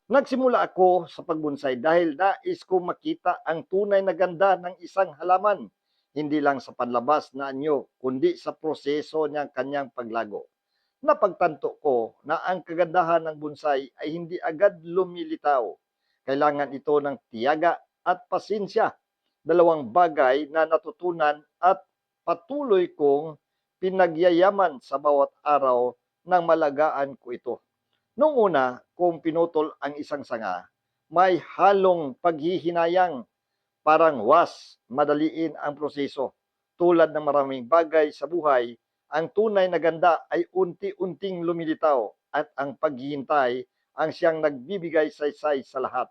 Nagsimula ako sa pagbonsai dahil nais ko makita ang tunay na ganda ng isang halaman, hindi lang sa panlabas na anyo, kundi sa proseso niyang kanyang paglago. Napagtanto ko na ang kagandahan ng bonsai ay hindi agad lumilitaw. Kailangan ito ng tiyaga at pasensya, dalawang bagay na natutunan at patuloy kong pinagyayaman sa bawat araw ng malagaan ko ito. Noong una, kung pinutol ang isang sanga, may halong paghihinayang, parang madaliin ang proseso. Tulad ng maraming bagay sa buhay, ang tunay na ganda ay unti-unting lumilitaw at ang paghihintay ang siyang nagbibigay saysay sa lahat.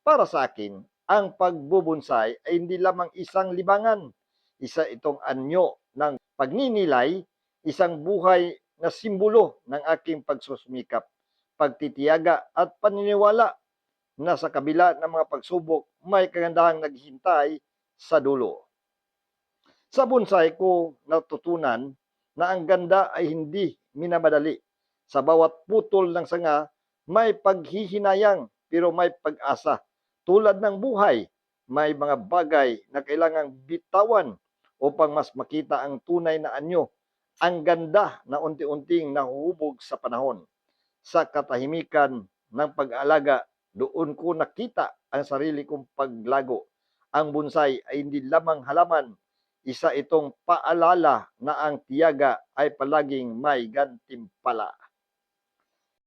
Para sa akin, ang pagbubonsai ay hindi lamang isang libangan. Isa itong anyo ng pagninilay, isang buhay na simbolo ng aking pagsusumikap, pagtitiyaga at paniniwala na sa kabila ng mga pagsubok, may kagandahang naghihintay sa dulo. Sa bonsai ko natutunan na ang ganda ay hindi minamadali. Sa bawat putol ng sanga, may paghihinayang pero may pag-asa. Tulad ng buhay, may mga bagay na kailangang bitawan upang mas makita ang tunay na anyo, ang ganda na unti-unting nahuhubog sa panahon. Sa katahimikan ng pag-aalaga, doon ko nakita ang sarili kong paglago. Ang bonsai ay hindi lamang halaman, isa itong paalala na ang tiyaga ay palaging may gantimpala.